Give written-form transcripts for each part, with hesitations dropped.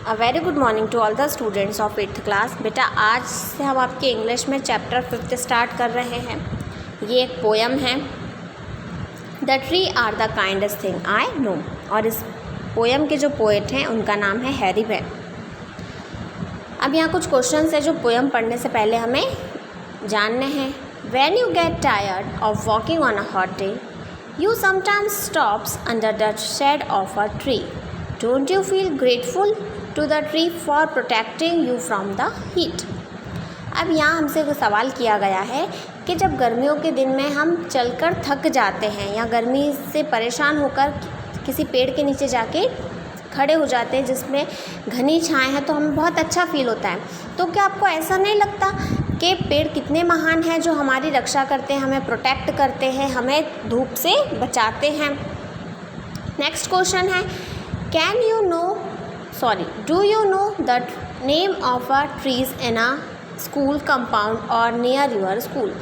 A very good morning to all the students of 8th class. बेटा आज से हम आपके इंग्लिश में चैप्टर 5th स्टार्ट कर रहे हैं। ये एक पोयम है, the tree are the kindest thing I know, और इस पोयम के जो पोएट हैं उनका नाम है हैरी बेन। अब यहाँ कुछ क्वेश्चंस है जो पोयम पढ़ने से पहले हमें जानने हैं। When you get tired of walking on a hot day you sometimes stops under the shade of a tree. Don't you feel grateful to the tree for protecting you from the heat. अब यहाँ हमसे एक सवाल किया गया है कि जब गर्मियों के दिन में हम चलकर थक जाते हैं या गर्मी से परेशान होकर किसी पेड़ के नीचे जाके खड़े हो जाते हैं जिसमें घनी छाएं है तो हमें बहुत अच्छा फील होता है। तो क्या आपको ऐसा नहीं लगता कि पेड़ कितने महान हैं जो हमारी रक्षा करते हैं, हमें प्रोटेक्ट करते हैं, हमें धूप से बचाते हैं। नेक्स्ट क्वेश्चन है, do you know the name of a trees in a school compound और नियर योर स्कूल।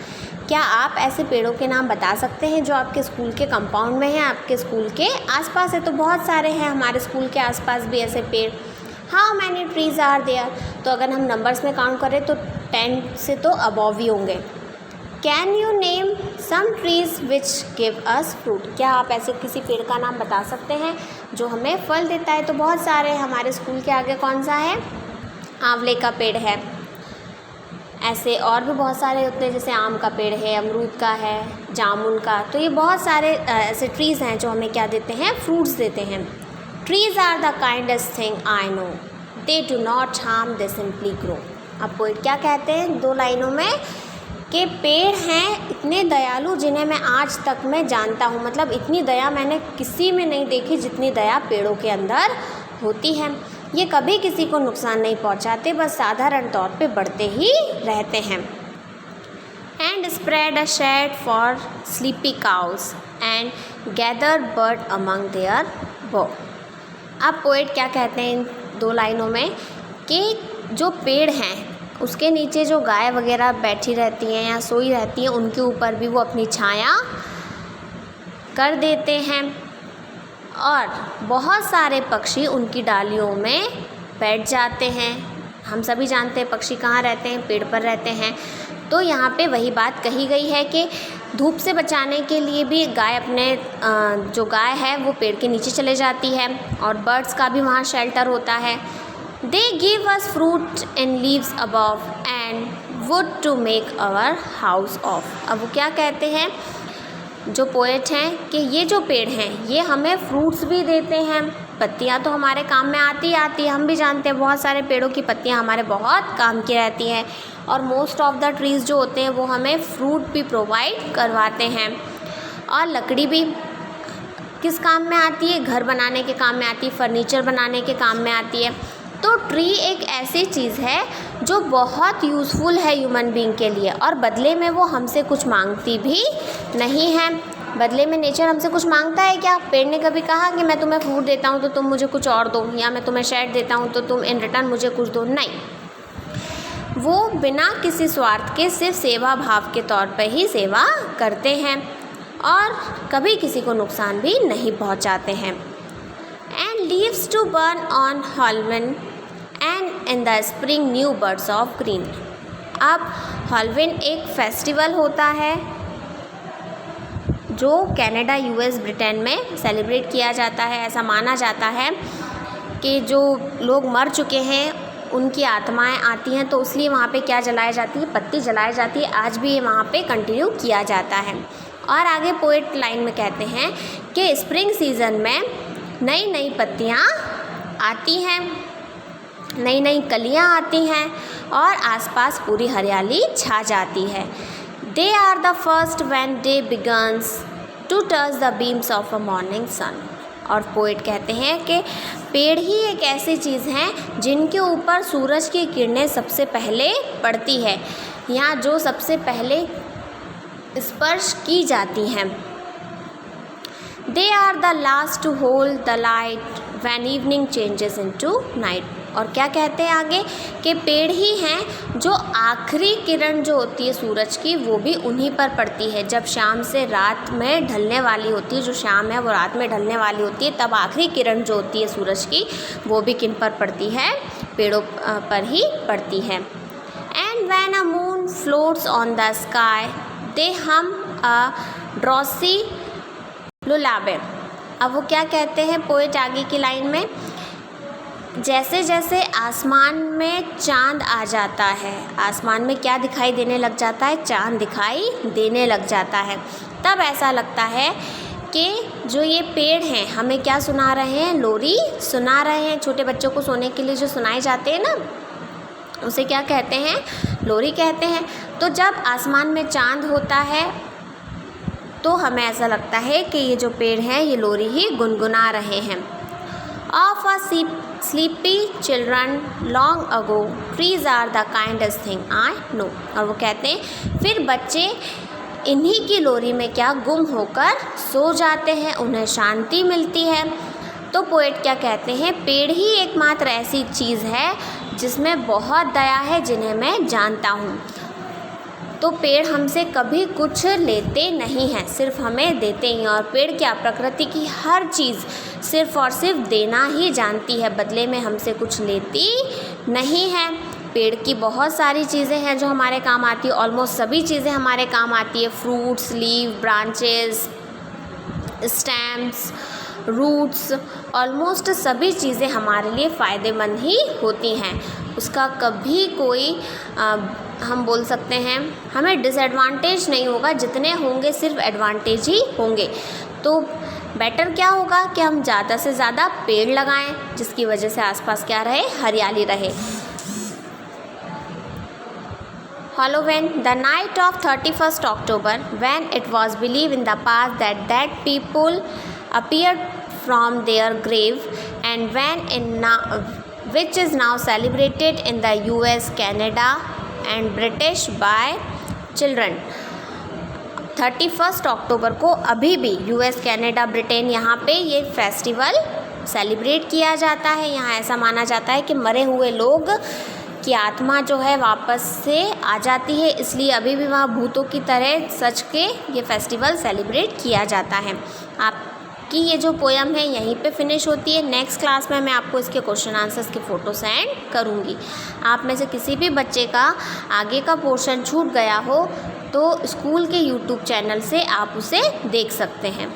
क्या आप ऐसे पेड़ों के नाम बता सकते हैं जो आपके स्कूल के कंपाउंड में हैं, आपके स्कूल के आसपास है? तो बहुत सारे हैं हमारे स्कूल के आसपास भी ऐसे पेड़। How many trees are there, तो अगर हम नंबर्स में काउंट करें तो 10 से तो अबव ही होंगे। Can you name some trees which give us fruit, क्या आप ऐसे किसी पेड़ का नाम बता सकते हैं जो हमें फल देता है? तो बहुत सारे हैं हमारे स्कूल के आगे। कौन सा है? आंवले का पेड़ है, ऐसे और भी बहुत सारे होते हैं, जैसे आम का पेड़ है, अमरूद का है, जामुन का। तो ये बहुत सारे ऐसे ट्रीज़ हैं जो हमें क्या देते हैं? फ्रूट्स देते हैं। Trees are the kindest thing I know, they do not harm, they simply grow. अब पोएट क्या कहते हैं 2 लाइनों में कि पेड़ हैं इतने दयालु जिन्हें मैं आज तक मैं जानता हूँ। मतलब इतनी दया मैंने किसी में नहीं देखी जितनी दया पेड़ों के अंदर होती है। ये कभी किसी को नुकसान नहीं पहुँचाते, बस साधारण तौर पे बढ़ते ही रहते हैं। And spread a shade for sleepy cows and gather bird among their bough. अब पोएट क्या कहते हैं इन 2 लाइनों में कि जो पेड़ हैं उसके नीचे जो गाय वगैरह बैठी रहती हैं या सोई रहती हैं उनके ऊपर भी वो अपनी छाया कर देते हैं, और बहुत सारे पक्षी उनकी डालियों में बैठ जाते हैं। हम सभी जानते हैं पक्षी कहाँ रहते हैं? पेड़ पर रहते हैं। तो यहाँ पे वही बात कही गई है कि धूप से बचाने के लिए भी गाय अपने जो गाय है वो पेड़ के नीचे चले जाती है, और बर्ड्स का भी वहाँ शेल्टर होता है। They give us fruit and leaves above and wood to make our house of। अब वो क्या कहते हैं जो पोएट हैं कि ये जो पेड़ हैं ये हमें फ्रूट्स भी देते हैं, पत्तियाँ तो हमारे काम में आती है। हम भी जानते हैं बहुत सारे पेड़ों की पत्तियाँ हमारे बहुत काम की रहती हैं, और मोस्ट ऑफ द ट्रीज़ जो होते हैं वो हमें फ्रूट भी प्रोवाइड करवाते हैं। और लकड़ी भी किस काम में आती है? घर बनाने के काम में आती है, फर्नीचर बनाने के काम में आती है। तो ट्री एक ऐसी चीज़ है जो बहुत यूज़फुल है ह्यूमन बीइंग के लिए, और बदले में वो हमसे कुछ मांगती भी नहीं है। बदले में नेचर हमसे कुछ मांगता है क्या? पेड़ ने कभी कहा कि मैं तुम्हें फ्रूट देता हूँ तो तुम मुझे कुछ और दो, या मैं तुम्हें शेड देता हूँ तो तुम इन रिटर्न मुझे कुछ दो? नहीं, वो बिना किसी स्वार्थ के सिर्फ सेवा भाव के तौर पर ही सेवा करते हैं और कभी किसी को नुकसान भी नहीं पहुँचाते हैं। And leaves to burn on Halloween and in the spring new birds of green. अब हॉलविन एक फेस्टिवल होता है जो कनाडा, यूएस, ब्रिटेन में सेलिब्रेट किया जाता है। ऐसा माना जाता है कि जो लोग मर चुके हैं उनकी आत्माएं आती हैं, तो इसलिए वहाँ पे क्या जलाई जाती है? पत्ती जलाई जाती है। आज भी ये वहाँ पे कंटिन्यू किया जाता है। और आगे पोएट लाइन में कहते हैं कि स्प्रिंग सीज़न में नई नई पत्तियाँ आती हैं, नई नई कलियाँ आती हैं, और आसपास पूरी हरियाली छा जाती है। They are the first when day begins to touch the beams of a morning sun. और पोएट कहते हैं कि पेड़ ही एक ऐसी चीज़ हैं जिनके ऊपर सूरज की किरणें सबसे पहले पड़ती है, या जो सबसे पहले स्पर्श की जाती हैं। They are the last to hold the light when evening changes into night। और क्या कहते हैं आगे कि पेड़ ही हैं जो आखिरी किरण जो होती है सूरज की वो भी उन्हीं पर पड़ती है। जब शाम से रात में ढलने वाली होती है, जो शाम है वो रात में ढलने वाली होती है, तब आखिरी किरण जो होती है सूरज की वो भी किन पर पड़ती है, पेड़ों पर ही पड़ती है। And when a moon floats on the sky they hum a ड्रॉसी लुलाबे। अब वो क्या कहते हैं पोएट आगे की लाइन में, जैसे जैसे आसमान में चांद आ जाता है, आसमान में क्या दिखाई देने लग जाता है, चांद दिखाई देने लग जाता है, तब ऐसा लगता है कि जो ये पेड़ हैं हमें क्या सुना रहे हैं, लोरी सुना रहे हैं। छोटे बच्चों को सोने के लिए जो सुनाए जाते हैं ना, उसे क्या कहते हैं, लोरी कहते हैं। तो जब आसमान में चांद होता है तो हमें ऐसा लगता है कि ये जो पेड़ हैं ये लोरी ही गुनगुना रहे हैं। Of a sleepy children long ago trees are the kindest thing I know. और वो कहते हैं फिर बच्चे इन्हीं की लोरी में क्या गुम होकर सो जाते हैं, उन्हें शांति मिलती है। तो पोएट क्या कहते हैं, पेड़ ही एकमात्र ऐसी चीज़ है जिसमें बहुत दया है जिन्हें मैं जानता हूँ। तो पेड़ हमसे कभी कुछ लेते नहीं हैं, सिर्फ हमें देते हैं। और पेड़ क्या, प्रकृति की हर चीज़ सिर्फ और सिर्फ देना ही जानती है, बदले में हमसे कुछ लेती नहीं है। पेड़ की बहुत सारी चीज़ें हैं जो हमारे काम आती है, ऑलमोस्ट सभी चीज़ें हमारे काम आती है। Fruits, leave, branches, stems, roots, almost सभी चीज़ें हमारे लिए फ़ायदेमंद ही होती हैं। उसका कभी कोई हम बोल सकते हैं हमें डिसएडवांटेज नहीं होगा, जितने होंगे सिर्फ एडवांटेज ही होंगे। तो बेटर क्या होगा कि हम ज़्यादा से ज़्यादा पेड़ लगाएं, जिसकी वजह से आसपास क्या रहे, हरियाली रहे। Halloween, the night of 31st October, when it was believed in the past that dead people appeared from their grave, and which is now celebrated in the US, Canada, and British by children। 31 अक्टूबर को अभी भी US, Canada, Britain यहाँ पे ये festival celebrate किया जाता है। यहाँ ऐसा माना जाता है कि मरे हुए लोग की आत्मा जो है वापस से आ जाती है, इसलिए अभी भी वहाँ भूतों की तरह सच के ये फेस्टिवल सेलिब्रेट किया जाता है। आपकी ये जो पोयम है यहीं पे फिनिश होती है। नेक्स्ट क्लास में मैं आपको इसके क्वेश्चन आंसर्स के फ़ोटो सेंड करूँगी। आप में से किसी भी बच्चे का आगे का पोर्शन छूट गया हो तो स्कूल के यूट्यूब चैनल से आप उसे देख सकते हैं।